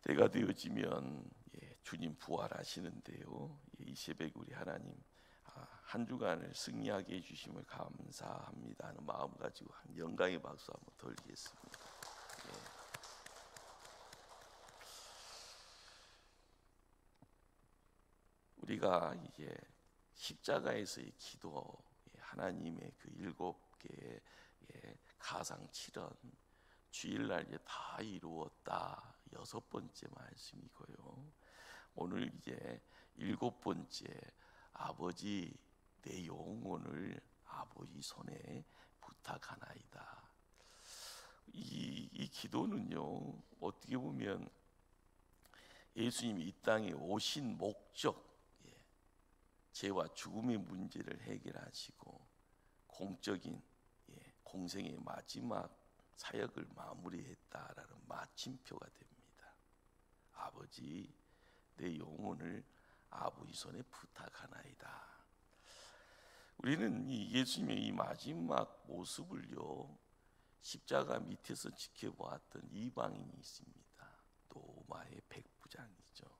때가 되어지면 주님 부활하시는데요. 이 새벽 우리 하나님 한 주간을 승리하게 해주심을 감사합니다 하는 마음 가지고 한 영광의 박수 한번 돌리겠습니다. 우리가 이제 십자가에서의 기도, 하나님의 그 7개의 가상칠언 주일날 이제 다 이루었다 6번째 말씀이고요. 오늘 이제 7번째 아버지 내 영혼을 아버지 손에 부탁하나이다. 이 기도는요, 어떻게 보면 예수님이 이 땅에 오신 목적, 죄와 죽음의 문제를 해결하시고 공적인 공생의 마지막 사역을 마무리했다라는 마침표가 됩니다. 아버지 내 영혼을 아버지 손에 부탁하나이다. 우리는 이 예수님의 이 마지막 모습을요, 십자가 밑에서 지켜보았던 이방인이 있습니다. 로마의 백부장이죠.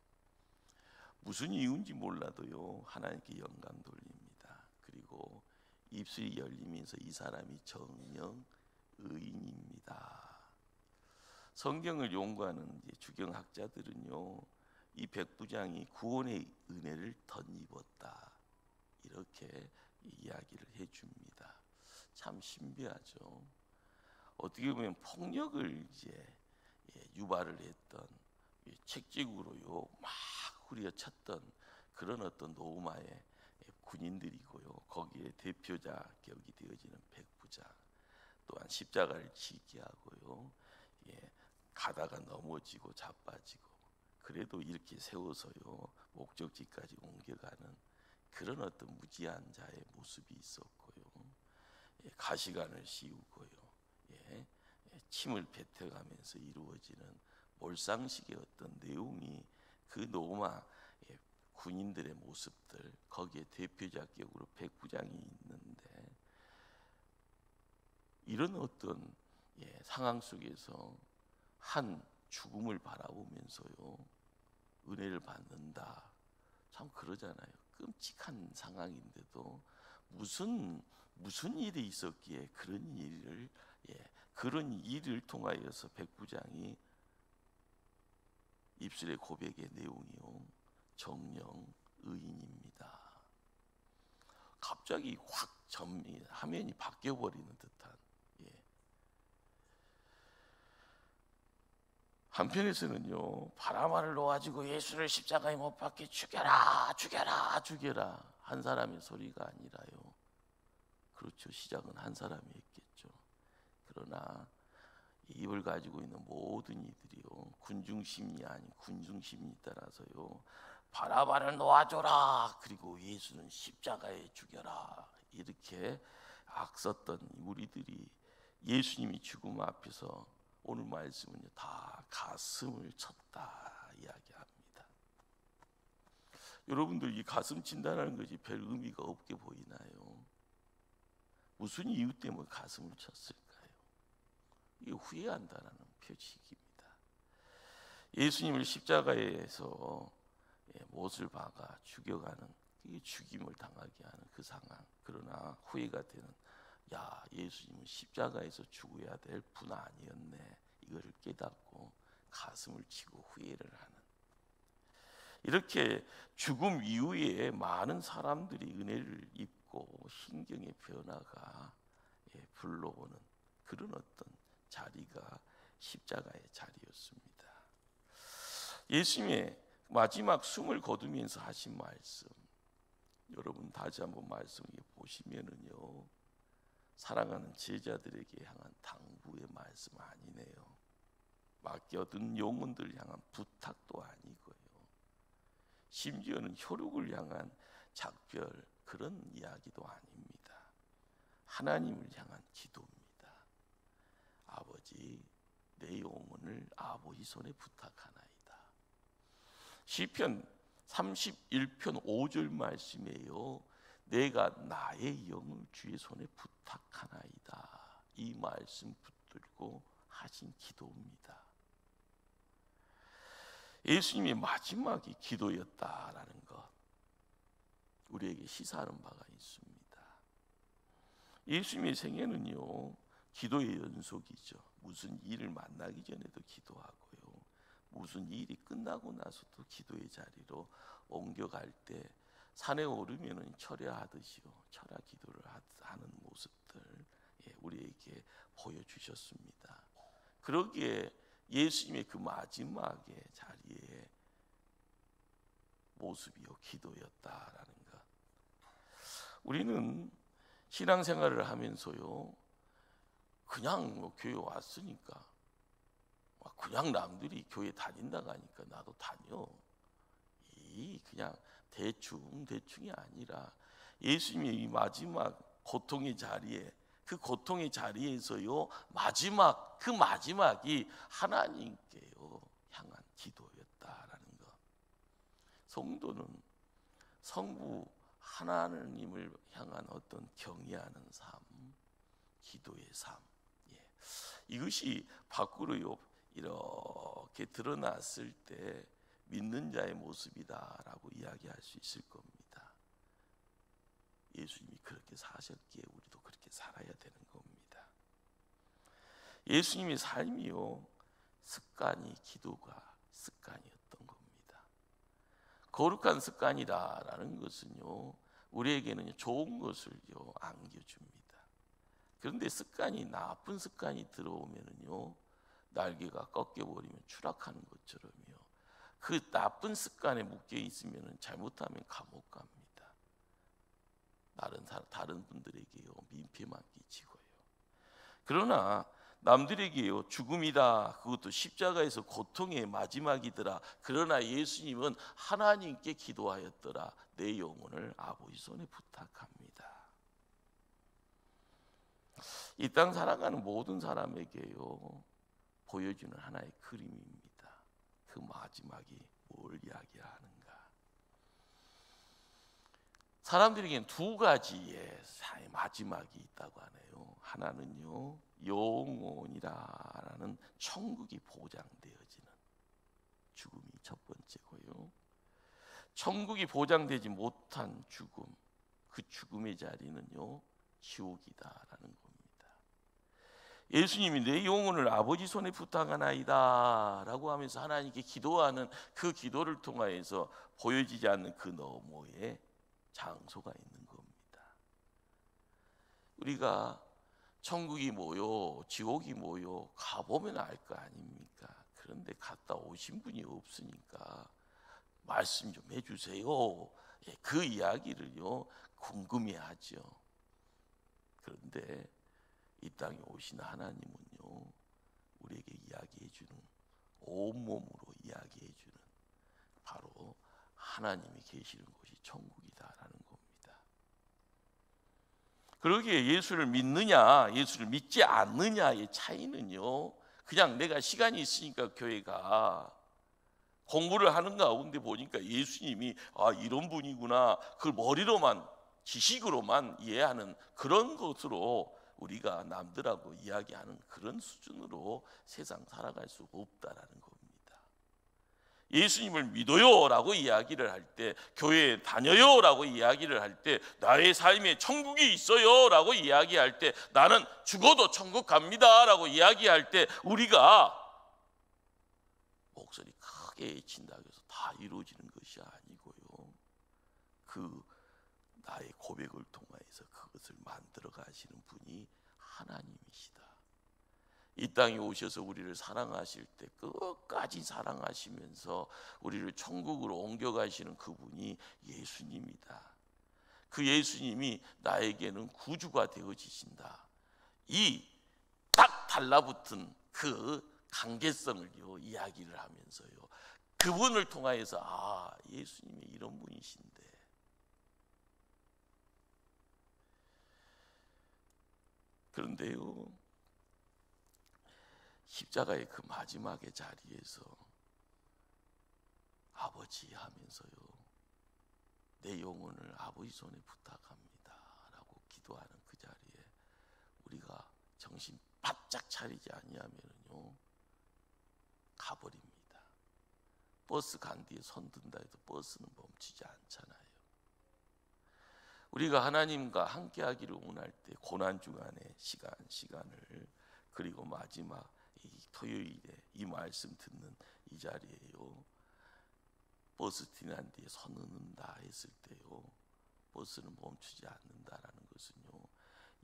무슨 이유인지 몰라도요, 하나님께 영광 돌립니다. 그리고 입술이 열리면서 이 사람이 정령 의인입니다. 성경을 연구하는 주경학자들은요, 이 백부장이 구원의 은혜를 덧입었다 이렇게 이야기를 해줍니다. 참 신비하죠. 어떻게 보면 폭력을 이제 유발을 했던 책찍으로요 막 후려쳤던 그런 어떤 로마의 군인들이고요. 거기에 대표자격이 되어지는 백부장, 또한 십자가를 지게 하고요, 가다가 넘어지고 자빠지고, 그래도 이렇게 세워서요 목적지까지 옮겨가는 그런 어떤 무지한 자의 모습이 있었고요. 가시관을 씌우고요, 침을 뱉어가면서 이루어지는 몰상식의 어떤 내용이 그 로마 군인들의 모습들, 거기에 대표자격으로 백부장이 있는데, 이런 어떤 상황 속에서 한 죽음을 바라보면서요 은혜를 받는다, 참 그러잖아요. 끔찍한 상황인데도 무슨 일이 있었기에 그런 일을 통하여서 백부장이 입술의 고백의 내용이요, 정령 의인입니다. 갑자기 확 화면이 바뀌어버리는 듯한. 한편에서는요, 바라마를 놓아지고 예수를 십자가에 못 박게 죽여라 죽여라 죽여라 한 사람의 소리가 아니라요, 그렇죠, 시작은 한 사람이 했겠죠. 그러나 입을 가지고 있는 모든 이들이요, 군중심리 아닌 군중심리 따라서요, 바라바를 놓아줘라, 그리고 예수는 십자가에 죽여라, 이렇게 악썼던 우리들이 예수님이 죽음 앞에서 오늘 말씀은요 다 가슴을 쳤다 이야기합니다. 여러분들, 이 가슴 친다는 것이 별 의미가 없게 보이나요? 무슨 이유 때문에 가슴을 쳤을까요? 이게 후회한다라는 표식입니다. 예수님을 십자가에서 못을 박아 죽여가는, 죽임을 당하게 하는 그 상황, 그러나 후회가 되는, 야, 예수님은 십자가에서 죽어야 될 분 아니었네, 이거를 깨닫고 가슴을 치고 후회를 하는, 이렇게 죽음 이후에 많은 사람들이 은혜를 입고 신경의 변화가 불러오는 그런 어떤 자리가 십자가의 자리였습니다. 예수님의 마지막 숨을 거두면서 하신 말씀, 여러분 다시 한번 말씀 보시면은요, 사랑하는 제자들에게 향한 당부의 말씀 아니네요. 맡겨둔 영혼들 향한 부탁도 아니고요, 심지어는 혈육을 향한 작별, 그런 이야기도 아닙니다. 하나님을 향한 기도입니다. 아버지 내 영혼을 아버지 손에 부탁하나이다. 시편 31편 5절 말씀이에요. 내가 나의 영을 주의 손에 부탁하나이다. 이 말씀 붙들고 하신 기도입니다. 예수님의 마지막이 기도였다라는 것, 우리에게 시사하는 바가 있습니다. 예수님의 생애는요, 기도의 연속이죠. 무슨 일을 만나기 전에도 기도하고요, 무슨 일이 끝나고 나서도 기도의 자리로 옮겨갈 때 산에 오르면은 철야하듯이요, 철야 기도를 하는 모습들, 우리에게 보여주셨습니다. 그러기에 예수님의 그 마지막의 자리에 모습이요, 기도였다라는 것. 우리는 신앙생활을 하면서요, 그냥 뭐 교회 왔으니까, 그냥 남들이 교회 다닌다고 하니까 나도 다녀, 이 그냥 대충이 아니라 예수님의 이 마지막 고통의 자리에, 그 고통의 자리에서요, 그 마지막이 하나님께요 향한 기도였다라는 것. 성도는 성부 하나님을 향한 어떤 경외하는 삶, 기도의 삶, 이것이 밖으로요 이렇게 드러났을 때 믿는 자의 모습이다라고 이야기할 수 있을 겁니다. 예수님이 그렇게 사셨기에 우리도 그렇게 살아야 되는 겁니다. 예수님의 삶이요, 기도가 습관이었던 겁니다. 거룩한 습관이다라는 것은요, 우리에게는 좋은 것을요 안겨줍니다. 그런데 나쁜 습관이 들어오면은요, 날개가 꺾여버리면 추락하는 것처럼요, 그 나쁜 습관에 묶여 있으면 잘못하면 감옥 갑니다. 다른 분들에게요 민폐만 끼치고요. 그러나 남들에게요 죽음이다, 그것도 십자가에서 고통의 마지막이더라, 그러나 예수님은 하나님께 기도하였더라, 내 영혼을 아버지 손에 부탁합니다. 이 땅 살아가는 모든 사람에게요 보여주는 하나의 그림입니다. 그 마지막이 뭘 이야기하는가? 사람들에게는 두 가지의 마지막이 있다고 하네요. 하나는요, 영원이라는 천국이 보장되어지는 죽음이 첫 번째고요, 천국이 보장되지 못한 죽음, 그 죽음의 자리는요 지옥이다라는 겁니다. 예수님이 내 영혼을 아버지 손에 부탁하나이다 라고 하면서 하나님께 기도하는 그 기도를 통하여서 보여지지 않는 그 너머에 장소가 있는 겁니다. 우리가 천국이 뭐요, 지옥이 뭐요, 가보면 알 거 아닙니까? 그런데 갔다 오신 분이 없으니까 말씀 좀 해주세요. 그 이야기를요 궁금해하죠. 그런데 이 땅에 오신 하나님은요 우리에게 이야기해주는, 온몸으로 이야기해주는 바로 하나님이 계시는 곳이 천국이다라는 겁니다. 그러기에 예수를 믿느냐 예수를 믿지 않느냐의 차이는요, 그냥 내가 시간이 있으니까 교회가 공부를 하는 가운데 보니까 예수님이 이런 분이구나, 그걸 머리로만 지식으로만 이해하는 그런 것으로 우리가 남들하고 이야기하는 그런 수준으로 세상 살아갈 수가 없다라는 겁니다. 예수님을 믿어요 라고 이야기를 할 때, 교회에 다녀요 라고 이야기를 할 때, 나의 삶에 천국이 있어요 라고 이야기할 때, 나는 죽어도 천국 갑니다 라고 이야기할 때, 우리가 목소리 크게 외친다고 해서 다 이루어지는 것이 아니고요, 그 나의 고백을 통하여서 그것을 만들어 가시는 분이 하나님이시다. 이 땅에 오셔서 우리를 사랑하실 때 끝까지 사랑하시면서 우리를 천국으로 옮겨가시는 그분이 예수님이다. 그 예수님이 나에게는 구주가 되어지신다. 이 딱 달라붙은 그 관계성을요 이야기를 하면서요, 그분을 통하여서 예수님이 이런 분이신데, 그런데요 십자가의 그 마지막의 자리에서 아버지 하면서요, 내 영혼을 아버지 손에 부탁합니다 라고 기도하는 그 자리에 우리가 정신 바짝 차리지 아니하면요 가버립니다. 버스 간 뒤에 손 든다 해도 버스는 멈추지 않잖아요. 우리가 하나님과 함께 하기를 원할 때 고난 주간의 시간을, 그리고 마지막 이 토요일에 이 말씀 듣는 이 자리에요, 버스 지난 뒤에 손 넣는다 했을 때요, 버스는 멈추지 않는다라는 것은요,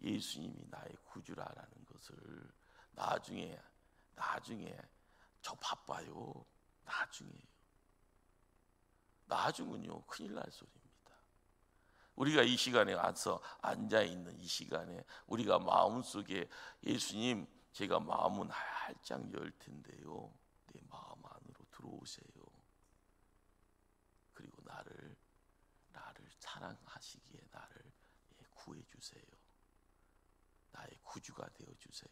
예수님이 나의 구주라라는 것을 나중에 저 바빠요, 나중은요 큰일 날 소리입니다. 우리가 이 시간에 와서 앉아있는 이 시간에 우리가 마음속에 예수님, 제가 마음은 활짝 열 텐데요, 내 마음 안으로 들어오세요. 그리고 나를 사랑하시기에 나를 구해 주세요. 나의 구주가 되어 주세요.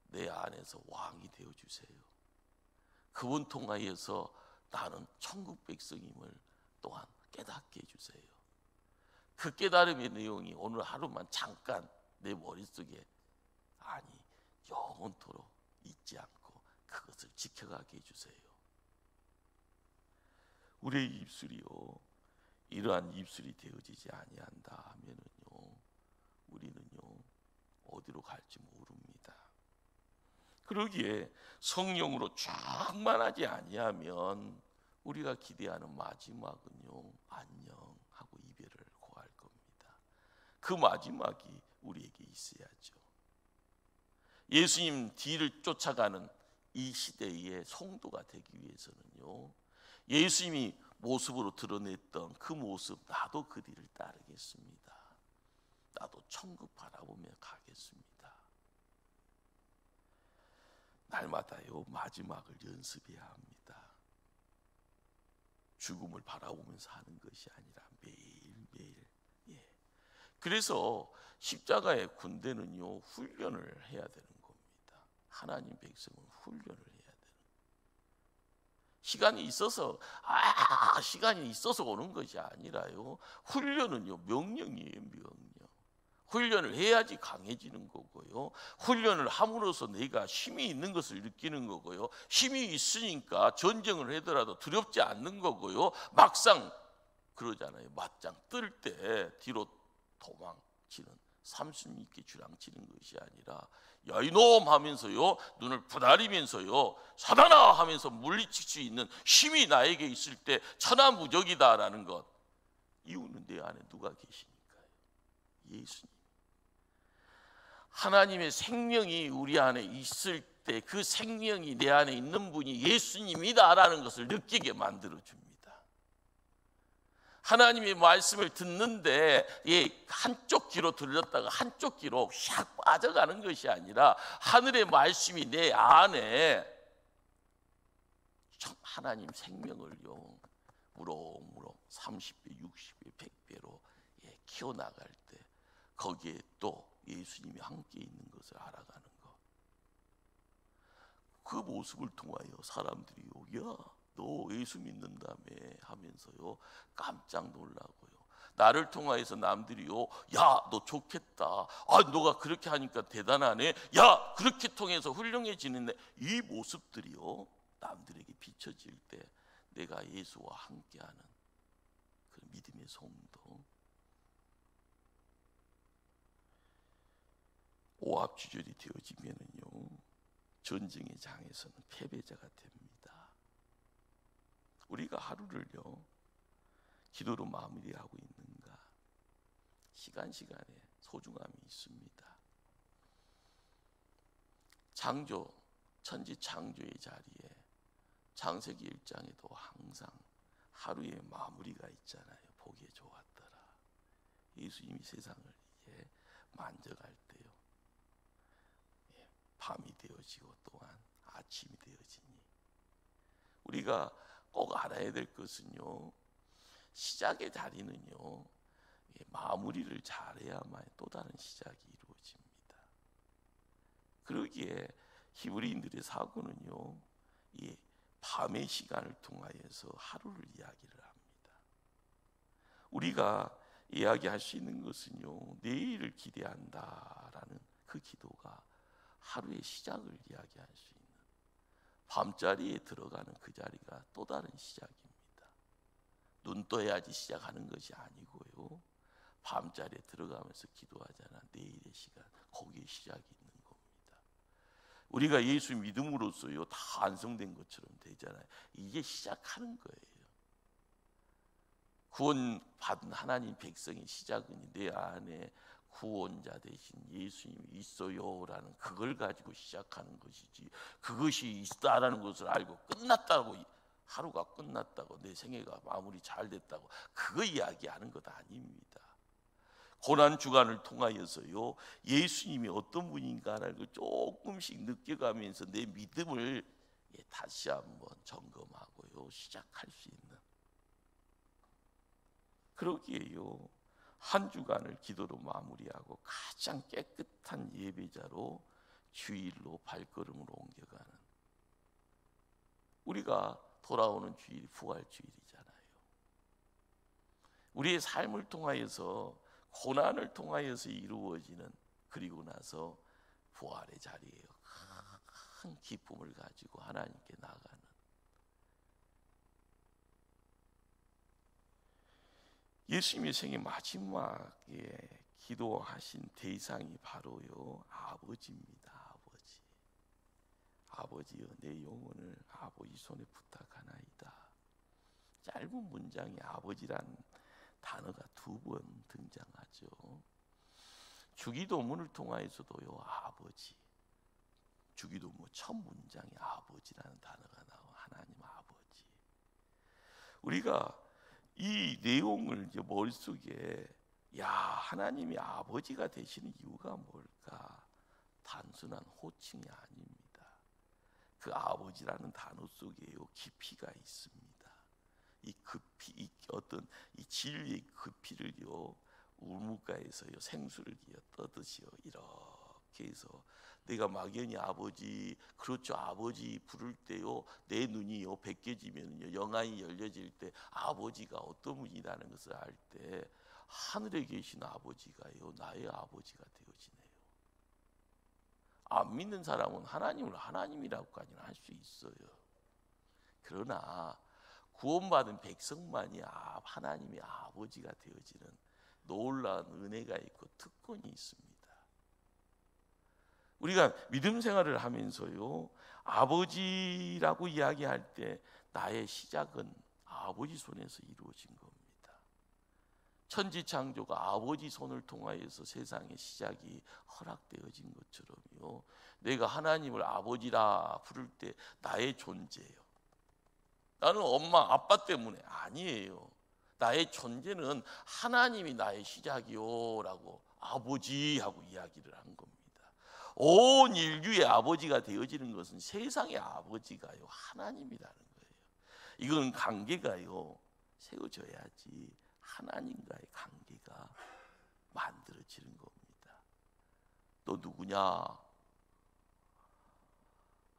내 안에서 왕이 되어 주세요. 그분 통하여서 나는 천국 백성임을 또한 깨닫게 해주세요. 그 깨달음의 내용이 오늘 하루만 잠깐 내 머릿속에, 아니 영원토록 잊지 않고 그것을 지켜가게 해주세요. 우리의 입술이요, 이러한 입술이 되어지지 아니한다 하면은요, 우리는요 어디로 갈지 모릅니다. 그러기에 성령으로 충만하지 아니하면 우리가 기대하는 마지막은요, 안녕하고 이별을 고할 겁니다. 그 마지막이 우리에게 있어야죠. 예수님 뒤를 쫓아가는 이 시대의 성도가 되기 위해서는요, 예수님이 모습으로 드러냈던 그 모습, 나도 그 뒤를 따르겠습니다. 나도 천국 바라보며 가겠습니다. 날마다요 마지막을 연습해야 합니다. 죽음을 바라보면서 하는 것이 아니라 매일매일. 그래서 십자가의 군대는요 훈련을 해야 되는 겁니다. 하나님 백성은 훈련을 해야 되는 거예요. 시간이 있어서 오는 것이 아니라요, 훈련은요 명령이에요. 명령. 훈련을 해야지 강해지는 거고요, 훈련을 함으로써 내가 힘이 있는 것을 느끼는 거고요, 힘이 있으니까 전쟁을 하더라도 두렵지 않는 거고요, 막상 그러잖아요, 맞짱 뜰 때 뒤로 도망치는, 삼순 있게 주랑치는 것이 아니라 야 이놈 하면서요, 눈을 부다리면서요, 사단아 하면서 물리칠 수 있는 힘이 나에게 있을 때 천하무적이다라는 것. 이유는 내 안에 누가 계시니까요? 예수님. 하나님의 생명이 우리 안에 있을 때 그 생명이 내 안에 있는 분이 예수님이다라는 것을 느끼게 만들어줍니다. 하나님의 말씀을 듣는데 한쪽 귀로 들렸다가 한쪽 귀로 샥 빠져가는 것이 아니라 하늘의 말씀이 내 안에 하나님 생명을요 무럭무럭 30배, 60배, 100배로 키워나갈 때 거기에 또 예수님이 함께 있는 것을 알아가는 것. 그 모습을 통하여 사람들이요, 야, 너 예수 믿는다며 하면서요 깜짝 놀라고요. 나를 통하여서 남들이요, 야, 너 좋겠다. 아, 너가 그렇게 하니까 대단하네. 야, 그렇게 통해서 훌륭해지는데, 이 모습들이요 남들에게 비춰질 때 내가 예수와 함께하는 그 믿음의 성도. 오합지졸이 되어지면은요 전쟁의 장에서는 패배자가 됩니다. 우리가 하루를요 기도로 마무리하고 있는가? 시간에 소중함이 있습니다. 창조, 천지 창조의 자리에 창세기 1장에도 항상 하루의 마무리가 있잖아요. 보기에 좋았더라. 예수님이 세상을 만져갈 때요 밤이 되어지고 또한 아침이 되어지니, 우리가 꼭 알아야 될 것은요, 시작의 자리는요 마무리를 잘해야만 또 다른 시작이 이루어집니다. 그러기에 히브리인들의 사고는요 이 밤의 시간을 통하여서 하루를 이야기를 합니다. 우리가 이야기할 수 있는 것은요 내일을 기대한다라는 그 기도가 하루의 시작을 이야기할 수 있는, 밤자리에 들어가는 그 자리가 또 다른 시작입니다. 눈 떠야지 시작하는 것이 아니고요, 밤자리에 들어가면서 기도하잖아. 내일의 시간, 거기에 시작이 있는 겁니다. 우리가 예수 믿음으로써요 다 완성된 것처럼 되잖아요. 이제 시작하는 거예요. 구원받은 하나님 백성의 시작은 내 안에 구원자 대신 예수님이 있어요라는 그걸 가지고 시작하는 것이지, 그것이 있다라는 것을 알고 끝났다고, 하루가 끝났다고, 내 생애가 마무리 잘 됐다고 그거 이야기하는 것 아닙니다. 고난 주간을 통하여서요 예수님이 어떤 분인가를 조금씩 느껴가면서 내 믿음을 다시 한번 점검하고요 시작할 수 있는, 그러기에요 한 주간을 기도로 마무리하고 가장 깨끗한 예배자로 주일로 발걸음으로 옮겨가는, 우리가 돌아오는 주일이 부활주일이잖아요. 우리의 삶을 통하여서, 고난을 통하여서 이루어지는, 그리고 나서 부활의 자리에요 큰 기쁨을 가지고 하나님께 나가는, 예수님의 생애 마지막에 기도하신 대상이 바로요 아버지입니다. 아버지여 내 영혼을 아버지 손에 부탁하나이다. 짧은 문장에 아버지란 단어가 2번 등장하죠. 주기도문을 통하여서도요 아버지, 주기도문 첫 문장에 아버지라는 단어가 나와. 하나님 아버지. 우리가 이 내용을 이제 머릿속에, 야 하나님이 아버지가 되시는 이유가 뭘까? 단순한 호칭이 아닙니다. 그 아버지라는 단어 속에요 깊이가 있습니다. 이 깊이, 이 진리의 깊이를요 우물가에서요 생수를 떠듯이요 이렇게 해서, 내가 막연히 아버지, 그렇죠, 아버지 부를 때요 내 눈이요 벗겨지면요 영안이 열려질 때 아버지가 어떤 분이라는 것을 알 때 하늘에 계신 아버지가요 나의 아버지가 되어지네요. 안 믿는 사람은 하나님을 하나님이라고까지는 할 수 있어요. 그러나 구원받은 백성만이 하나님의 아버지가 되어지는 놀라운 은혜가 있고 특권이 있습니다. 우리가 믿음 생활을 하면서요 아버지라고 이야기할 때 나의 시작은 아버지 손에서 이루어진 겁니다. 천지창조가 아버지 손을 통하여서 세상의 시작이 허락되어진 것처럼요 내가 하나님을 아버지라 부를 때 나의 존재예요. 나는 엄마 아빠 때문에 아니에요. 나의 존재는 하나님이 나의 시작이요 라고 아버지하고 이야기를 한 겁니다. 온 인류의 아버지가 되어지는 것은 세상의 아버지가요 하나님이라는 거예요. 이건 관계가요 세워져야지 하나님과의 관계가 만들어지는 겁니다. 너 누구냐?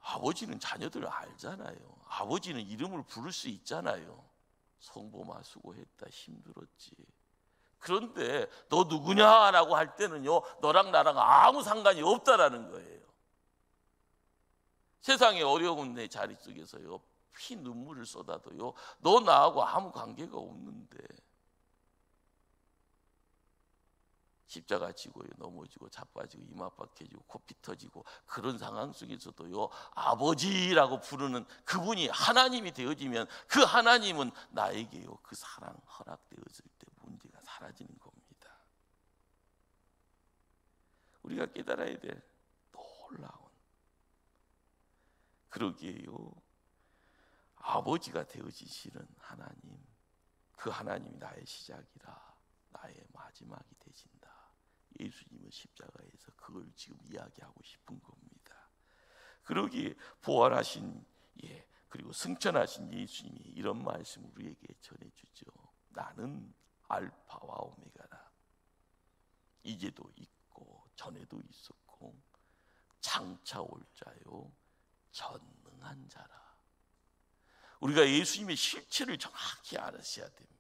아버지는 자녀들을 알잖아요. 아버지는 이름을 부를 수 있잖아요. 성범아 수고했다, 힘들었지. 그런데 너 누구냐라고 할 때는요 너랑 나랑 아무 상관이 없다라는 거예요. 세상의 어려운 내 자리 속에서요 피 눈물을 쏟아도요 너 나하고 아무 관계가 없는데, 십자가 지고요 넘어지고 자빠지고 이마박해지고 코피 터지고 그런 상황 속에서도요 아버지라고 부르는 그분이 하나님이 되어지면 그 하나님은 나에게요 그 사랑 허락되었을 때 문제가 사라지는 겁니다. 우리가 깨달아야 될 놀라운, 그러기에요 아버지가 되어지시는 하나님, 그 하나님이 나의 시작이라 나의 마지막이 되신다. 예수님은 십자가에서 그걸 지금 이야기하고 싶은 겁니다. 그러기에 부활하신 그리고 승천하신 예수님이 이런 말씀을 우리에게 전해주죠. 나는 알파와 오메가라. 이제도 있고 전에도 있었고 장차 올 자요 전능한 자라. 우리가 예수님의 실체를 정확히 알으셔야 됩니다.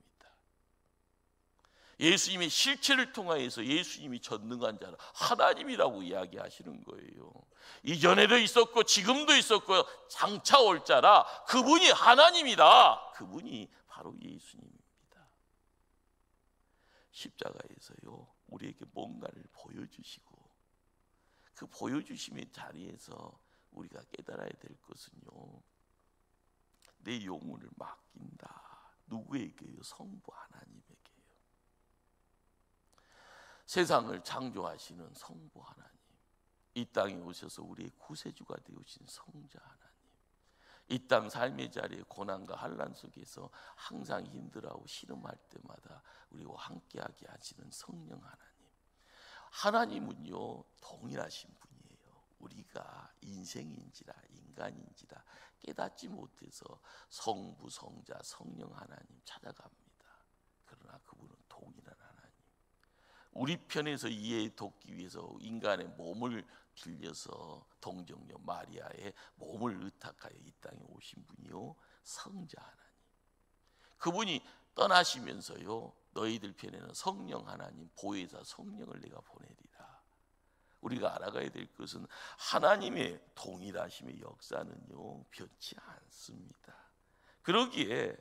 예수님의 실체를 통하여서 예수님이 전능한 자라 하나님이라고 이야기하시는 거예요. 이전에도 있었고 지금도 있었고 장차 올 자라 그분이 하나님이다. 그분이 바로 예수님입니다. 십자가에서요 우리에게 뭔가를 보여주시고 그 보여주심의 자리에서 우리가 깨달아야 될 것은요, 내 영혼을 맡긴다. 누구에게요? 성부 하나님에게요. 세상을 창조하시는 성부 하나님, 이 땅에 오셔서 우리의 구세주가 되오신 성자 하나님, 이 땅 삶의 자리에 고난과 환난 속에서 항상 힘들어하고 신음할 때마다 우리와 함께하게 하시는 성령 하나님. 하나님은요 동일하신 분이에요. 우리가 인생인지라 인간인지라 깨닫지 못해서 성부, 성자, 성령 하나님 찾아갑니다. 그러나 그분은 동일한 하나님. 우리 편에서 이해 돕기 위해서 인간의 몸을 빌려서 동정녀 마리아의 몸을 의탁하여 이 땅에 오신 분이요 성자 하나님. 그분이 떠나시면서요 너희들 편에는 성령 하나님 보혜사 성령을 내가 보내리라. 우리가 알아가야 될 것은 하나님의 동일하심의 역사는요 변치 않습니다. 그러기에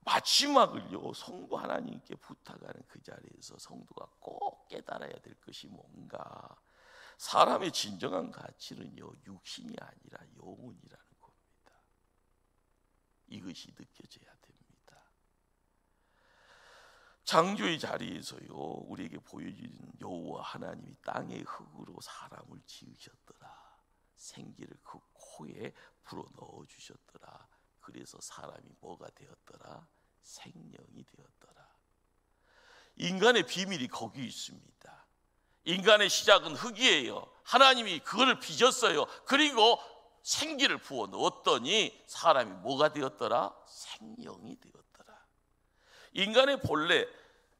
마지막을요 성부 하나님께 부탁하는 그 자리에서 성도가 꼭 깨달아야 될 것이 뭔가, 사람의 진정한 가치는요 육신이 아니라 영혼이라는 겁니다. 이것이 느껴져야 됩니다. 창조의 자리에서요 우리에게 보여주는 여호와 하나님이 땅의 흙으로 사람을 지으셨더라. 생기를 그 코에 불어 넣어 주셨더라. 그래서 사람이 뭐가 되었더라? 생명이 되었더라. 인간의 비밀이 거기 있습니다. 인간의 시작은 흙이에요. 하나님이 그거를 빚었어요. 그리고 생기를 부어 넣었더니 사람이 뭐가 되었더라? 생명이 되었더라. 인간의 본래,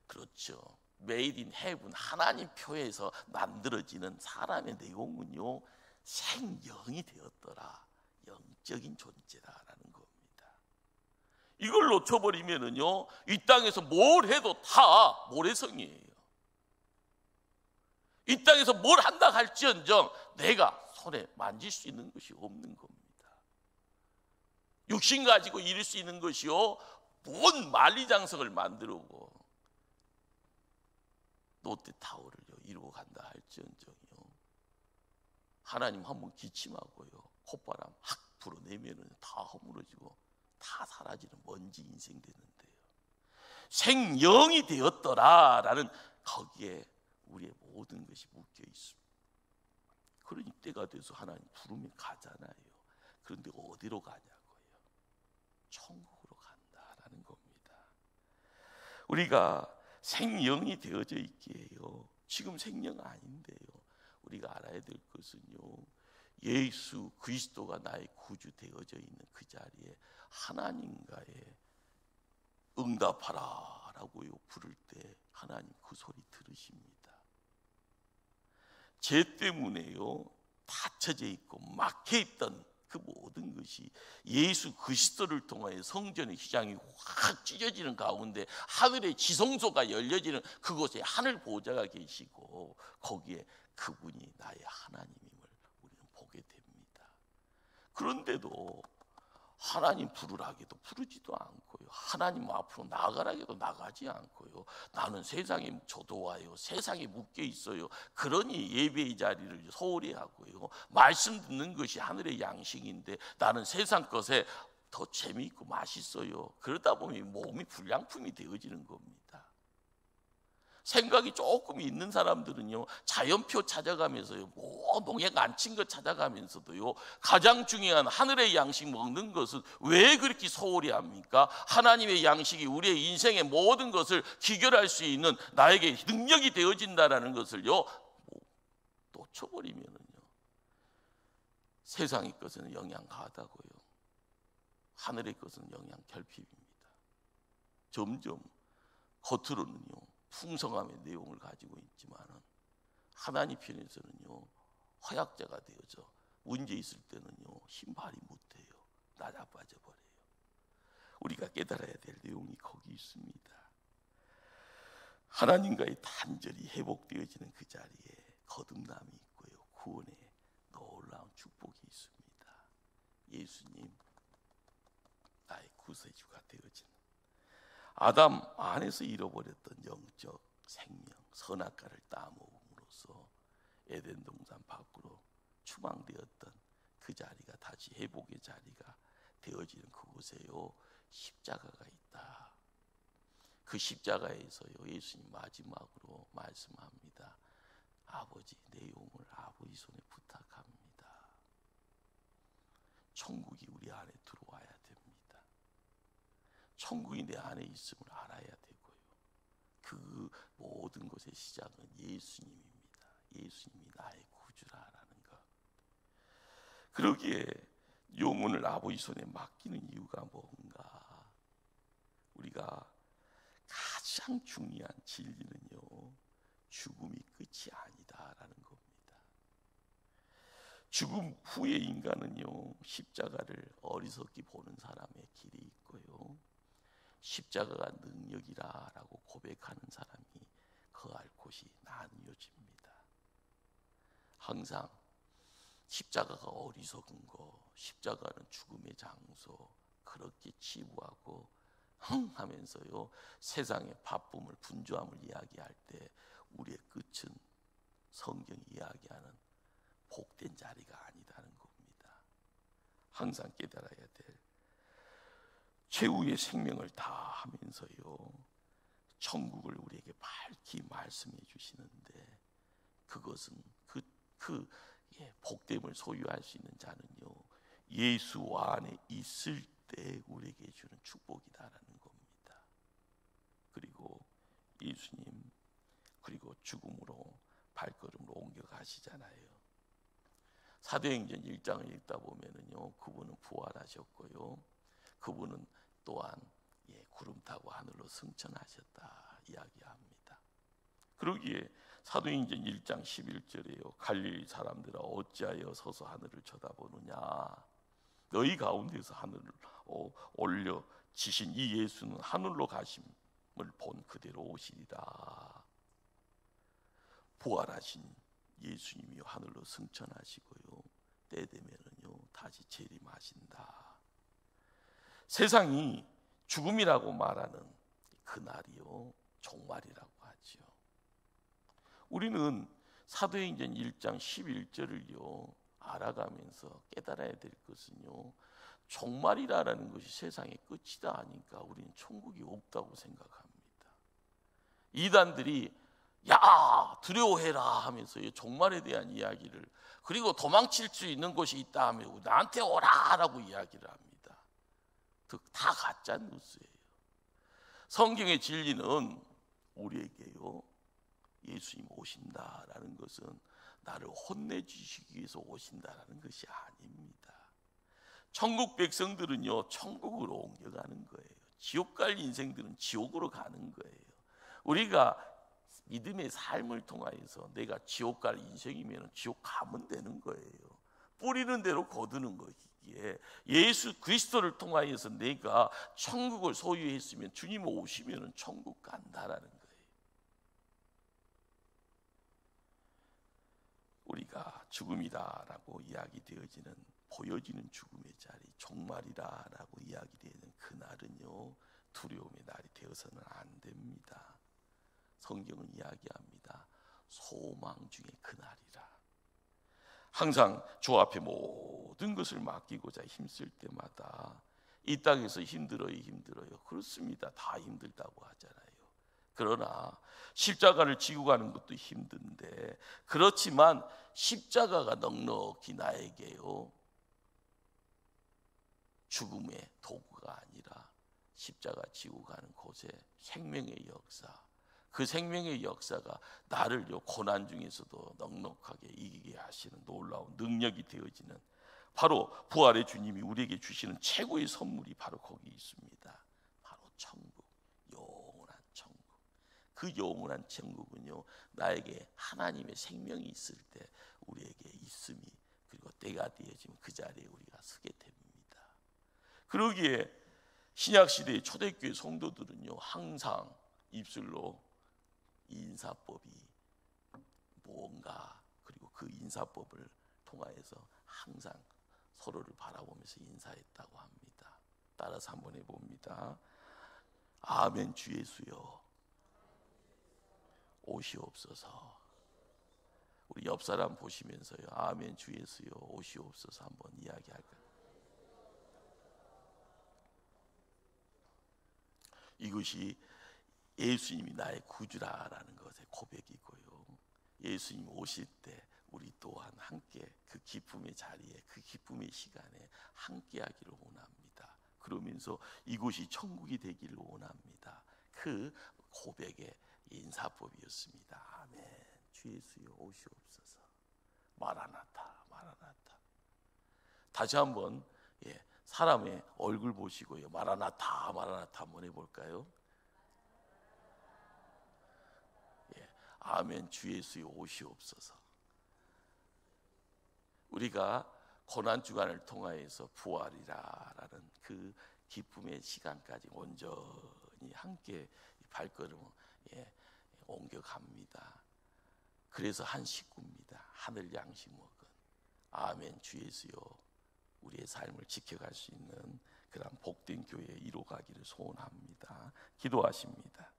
그렇죠, made in heaven, 하나님 표에서 만들어지는 사람의 내공은요 생명이 되었더라. 영적인 존재다라는 겁니다. 이걸 놓쳐버리면은요 이 땅에서 뭘 해도 다 모래성이에요. 이 땅에서 뭘 한다 할지언정 내가 손에 만질 수 있는 것이 없는 겁니다. 육신 가지고 이룰 수 있는 것이요 뭔 만리장성을 만들고 롯데타워를 이루고 간다 할지언정요, 하나님 한번 기침하고요 콧바람 확 불어내면은 다 허물어지고 다 사라지는 먼지 인생 되는데요, 생영이 되었더라라는 거기에 우리의 모든 것이 묶여 있습니다. 그러니 때가 돼서 하나님 부르면 가잖아요. 그런데 어디로 가냐고요? 천국으로 간다라는 겁니다. 우리가 생영이 되어져 있기에요, 지금 생명 아닌데요, 우리가 알아야 될 것은요 예수 그리스도가 나의 구주 되어져 있는 그 자리에 하나님과의 응답하라 라고요 부를 때 하나님 그 소리 들으십니다. 죄 때문에요 닫혀져 있고 막혀 있던 그 모든 것이 예수 그리스도를 통하여 성전의 휘장이 확 찢어지는 가운데 하늘의 지성소가 열려지는 그곳에 하늘 보호자가 계시고 거기에 그분이 나의 하나님임을 우리는 보게 됩니다. 그런데도 하나님 부르라 하기도 부르지도 않고요, 하나님 앞으로 나가라 하기도 나가지 않고요, 나는 세상에 저도와요 세상에 묶여 있어요. 그러니 예배의 자리를 소홀히 하고요, 말씀 듣는 것이 하늘의 양식인데 나는 세상 것에 더 재미있고 맛있어요. 그러다 보면 몸이 불량품이 되어지는 겁니다. 생각이 조금 있는 사람들은요 자연표 찾아가면서요 뭐 농약 안 친 것 찾아가면서도요 가장 중요한 하늘의 양식 먹는 것은 왜 그렇게 소홀히 합니까? 하나님의 양식이 우리의 인생의 모든 것을 기결할 수 있는 나에게 능력이 되어진다라는 것을요 놓쳐버리면은요 세상의 것은 영양 가하다고요, 하늘의 것은 영양 결핍입니다. 점점 겉으로는요 풍성함의 내용을 가지고 있지만은 하나님 편에서는요 허약자가 되어져 문제 있을 때는요 힘 발휘 못해요. 나자빠져 버려요. 우리가 깨달아야 될 내용이 거기 있습니다. 하나님과의 단절이 회복되어지는 그 자리에 거듭남이 있고요, 구원의 놀라운 축복이 있습니다. 예수님 나의 구세주가 되어지는, 아담 안에서 잃어버렸던 영적 생명, 선악과를 따먹음으로써 에덴 동산 밖으로 추방되었던 그 자리가 다시 회복의 자리가 되어지는 그곳에요, 십자가가 있다. 그 십자가에서요, 예수님 마지막으로 말씀합니다. 아버지, 내 영을 아버지 손에 부탁합니다. 천국이 우리 안에 들어와야 됩니다. 천국이 내 안에 있음을 알아야 되고요, 그 모든 것의 시작은 예수님입니다. 예수님이 나의 구주라라는 것. 그러기에 영혼을 아버지 손에 맡기는 이유가 뭔가? 우리가 가장 중요한 진리는요, 죽음이 끝이 아니다라는 겁니다. 죽음 후의 인간은요, 십자가를 어리석게 보는 사람의 길이 있고요, 십자가가 능력이라고 고백하는 사람이 거할 곳이 나뉘어집니다. 항상 십자가가 어리석은 거, 십자가는 죽음의 장소, 그렇게 치부하고 하면서요, 세상의 바쁨을, 분주함을 이야기할 때 우리의 끝은 성경이 이야기하는 복된 자리가 아니다는 겁니다. 항상 깨달아야 될, 최후의 생명을 다 하면서요, 천국을 우리에게 밝히 말씀해 주시는데, 그것은 그 복됨을 소유할 수 있는 자는요, 예수 안에 있을 때 우리에게 주는 축복이다라는 겁니다. 그리고 예수님, 그리고 죽음으로 발걸음으로 옮겨가시잖아요. 사도행전 1장을 읽다 보면은요, 그분은 부활하셨고요, 그분은 또한 구름 타고 하늘로 승천하셨다 이야기합니다. 그러기에 사도행전 1장 11절에요, 갈릴리 사람들아 어찌하여 서서 하늘을 쳐다보느냐, 너희 가운데서 하늘을 올려 지신 이 예수는 하늘로 가심을 본 그대로 오시리라. 부활하신 예수님이 하늘로 승천하시고요, 때 되면은요 다시 재림하신다. 세상이 죽음이라고 말하는 그날이요, 종말이라고 하죠. 우리는 사도행전 1장 11절을요 알아가면서 깨달아야 될 것은요, 종말이라는 것이 세상의 끝이다 하니까 우리는 천국이 없다고 생각합니다. 이단들이 야 두려워해라 하면서 종말에 대한 이야기를, 그리고 도망칠 수 있는 곳이 있다 하면 나한테 오라라고 이야기를 합니다. 다 가짜 뉴스예요. 성경의 진리는 우리에게요, 예수님 오신다라는 것은 나를 혼내주시기 위해서 오신다라는 것이 아닙니다. 천국 백성들은요, 천국으로 옮겨가는 거예요. 지옥 갈 인생들은 지옥으로 가는 거예요. 우리가 믿음의 삶을 통하여서 내가 지옥 갈 인생이면 지옥 가면 되는 거예요. 뿌리는 대로 거두는 것이기에, 예수 그리스도를 통하여서 내가 천국을 소유했으면 주님 오시면 천국 간다라는 거예요. 우리가 죽음이다라고 이야기되어지는, 보여지는 죽음의 자리, 종말이다라고 이야기되는 그날은요, 두려움의 날이 되어서는 안 됩니다. 성경은 이야기합니다. 소망 중에 그날이라. 항상 주 앞에 모든 것을 맡기고자 힘쓸 때마다 이 땅에서 힘들어요. 그렇습니다. 다 힘들다고 하잖아요. 그러나 십자가를 지고 가는 것도 힘든데, 그렇지만 십자가가 넉넉히 나에게요, 죽음의 도구가 아니라 십자가 지고 가는 곳에 생명의 역사, 그 생명의 역사가 나를 고난 중에서도 넉넉하게 이기게 하시는 놀라운 능력이 되어지는, 바로 부활의 주님이 우리에게 주시는 최고의 선물이 바로 거기 있습니다. 바로 천국, 영원한 천국. 그 영원한 천국은요, 나에게 하나님의 생명이 있을 때 우리에게 있음이, 그리고 때가 되어지면 그 자리에 우리가 서게 됩니다. 그러기에 신약시대의 초대교회 성도들은요, 항상 입술로 인사법이 무언가, 그리고 그 인사법을 통하여서 항상 서로를 바라보면서 인사했다고 합니다. 따라서 한번 해봅니다. 아멘. 주 예수여 오시옵소서. 우리 옆 사람 보시면서요, 아멘 주 예수여 오시옵소서 한번 이야기할까요? 이것이 예수님이 나의 구주라라는 것의 고백이고요, 예수님 오실 때 우리 또한 함께 그 기쁨의 자리에, 그 기쁨의 시간에 함께 하기를 원합니다. 그러면서 이곳이 천국이 되기를 원합니다. 그 고백의 인사법이었습니다. 아멘. 주 예수여 오시옵소서. 마라나타, 마라나타. 다시 한번 사람의 얼굴 보시고요, 마라나타, 마라나타 한번 해볼까요? 아멘. 주 예수여 오시옵소서. 우리가 고난 주간을 통하여서 부활이라라는 그 기쁨의 시간까지 온전히 함께 발걸음을 옮겨갑니다. 그래서 한 식구입니다. 하늘 양식 먹은 아멘 주 예수여 우리의 삶을 지켜갈 수 있는 그런 복된 교회에 이루어가기를 소원합니다. 기도하십니다.